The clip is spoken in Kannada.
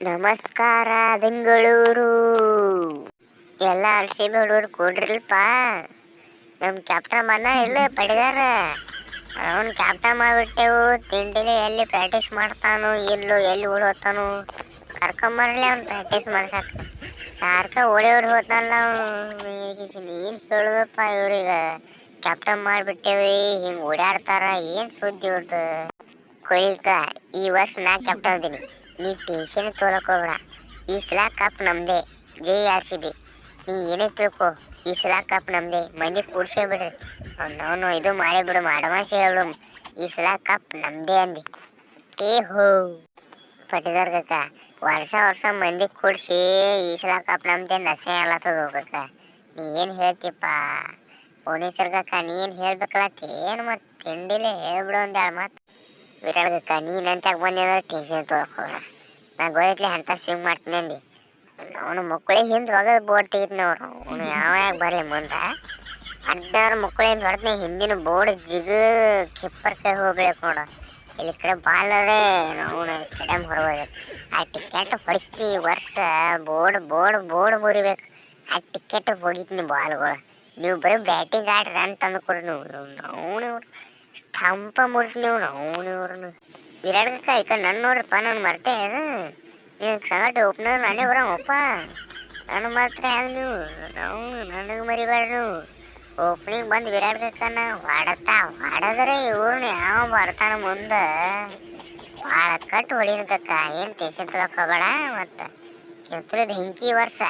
ನಮಸ್ಕಾರ ಬೆಂಗಳೂರು. ಎಲ್ಲ RCB ಹುಡುಗರು ಕೊಡ್ರಿಲ್ಪ. ನಮ್ಮ ಕ್ಯಾಪ್ಟನ್ ಬಂದ ಇಲ್ಲ ಪಡೆದಾರ. ಅವನು ಕ್ಯಾಪ್ಟನ್ ಮಾಡಿಬಿಟ್ಟೆವು. ತಿಂಡಿಲಿ ಎಲ್ಲಿ ಪ್ರಾಕ್ಟೀಸ್ ಮಾಡ್ತಾನೋ ಇಲ್ಲೋ, ಎಲ್ಲಿ ಓಡೋತಾನೋ ಕರ್ಕೊಂಬರಲಿ ಅವ್ನು ಪ್ರಾಕ್ಟೀಸ್ ಮಾಡ್ಸಕ್ಕೆ. ಸಾರ್ಕ ಓಡಿ ಹೋಗ್ತಾನಲ್ಲ ಅವನು. ಏನು ಹೇಳೋದಪ್ಪ ಇವ್ರಿಗೆ. ಕ್ಯಾಪ್ಟನ್ ಮಾಡಿಬಿಟ್ಟೇವಿ, ಹಿಂಗೆ ಓಡಾಡ್ತಾರ. ಏನು ಸುದ್ದಿ ಇವ್ರದ್ದು. ಕೊಯ್ಕ ಈ ವರ್ಷ ನಾ ಕ್ಯಾಪ್ಟನ್ ಅದೀನಿ. ನೀ ಟೆನ್ಷನ್ ತೊಗೊಳಕ್ ಹೋಗ್ಬೇಡ. ಈ ಸಲ ಕಪ್ ನಮ್ಮದೇ. ಜೈ RCB. ನೀ ಏನೇ ತಿಳ್ಕೊ, ಈ ಸಲ ಕಪ್ ನಮ್ಮದೇ. ಮಂದಿ ಕೂಡ್ಸೇ ಬಿಡ್ರಿ. ಅವನು ಇದು ಮಾಡೇ ಬಿಡು, ಮಾಡಮಾಸೆ ಹೇಳು. ಈ ಸಲ ಕಪ್ ನಮ್ಮದೇ ಅಂದು ಹೋ ಪಟ್ಟಿದಾರ ಕಕ್ಕ. ವರ್ಷ ಮಂದಿ ಕೂಡಿಸಿ ಈ ಸಲ ಕಪ್ ನಮ್ಮದೇ ನಸೆ ಹೇಳತ್ತದ ಹೋಗಕ್ಕ. ನೀ ಏನು ಹೇಳ್ತಿಪ್ಪ ಭುವನೇಶ್ವರ್ ಕಕ್ಕ? ನೀ ಏನು ಹೇಳ್ಬೇಕಲ್ಲತ್ತಿ ಏನು ಮತ್ತು ತಿಂಡಿಲೇ ಹೇಳ್ಬಿಡು ಒಂದೆರಡು ಮಾತು. ವಿರಾಟ್ ಕಕ್ಕ, ನೀನಂತಾಗ ಬಂದೆ ಅಂದ್ರೆ ಟೆನ್ಷನ್ ತೊಗೊಳಕೋಣ. ನಾ ಗೋಯತ್ಲಿ ಅಂತ ಸ್ವಿಂಗ್ ಮಾಡ್ತೀನಿ ಅಂದು ಅವನು ಮಕ್ಕಳೇ ಹಿಂದೆ ಒಗದು ಬೋರ್ಡ್ ತೆಗಿದ್ನವ್ರು. ಅವನು ಯಾವಾಗ ಬರಲಿ ಮುಂದೆ ಅಡ್ಡವ್ರ ಮಕ್ಕಳಿಂದ ಹೊಡೆದ್ನಿ. ಹಿಂದಿನ ಬೋರ್ಡ್ ಜಿಗ ಕಿಪ್ಪರ್ ಕೈ ಹೋಗ್ಬೇಕು ನೋಡು. ಇಲ್ಲಿ ಕಡೆ ಬಾಲರೇ ಅವನು ಸ್ಟೇಡಿಯಂ ಹೊರಗೆ ಆ ಟಿಕೆಟ್ ಹೊಡಿತೀನಿ. ವರ್ಷ ಬೋರ್ಡ್ ಮುರಿಬೇಕು. ಆ ಟಿಕೆಟ್ ಹೊಡಿತೀನಿ ಬಾಲ್ಗಳು. ನೀವು ಬರೀ ಬ್ಯಾಟಿಂಗ್ ಆಡ್ರಿ ಅಂತ ತಂದು ಕೊಡ್ರಿ. ನೀವು ಅವನು ಸ್ಟಂಪ ಮುರಿತೀನಿ. ಅವನು ವಿರಾಟ್ ಕಕ್ಕ ಈ ಕಡೆ ನನ್ನ ನೋಡ್ರಿಪ್ಪ. ನಾನು ಮರ್ತೆ ನೀವು ಸಂಗಟ ಓಪನರ್ ನಾನೇ ಬರೋಪ್ಪ. ನಾನು ಮಾತ್ರ ಹೆಂಗೆ ನೀವು ನನಗೆ ಮರಿಬೇಡ್ರಿ ನೀವು. ಓಪನಿಂಗ್ ಬಂದು ವಿರಾಟ್ ಕಕ್ಕನ ಹೊಡೆದ್ರೆ ಇವ್ರನ್ನ ಯಾವ ಬರ್ತಾನ ಮುಂದೆ ಭಾಳ ಕಟ್ಟು ಹೊಡಿನ ಕಕ್ಕ. ಏನು ಟೆನ್ಷನ್ ತೊಗೊಳಕ್ ಹೋಗಬೇಡ. ಮತ್ತು ಬೆಂಕಿ ವರ್ಷ.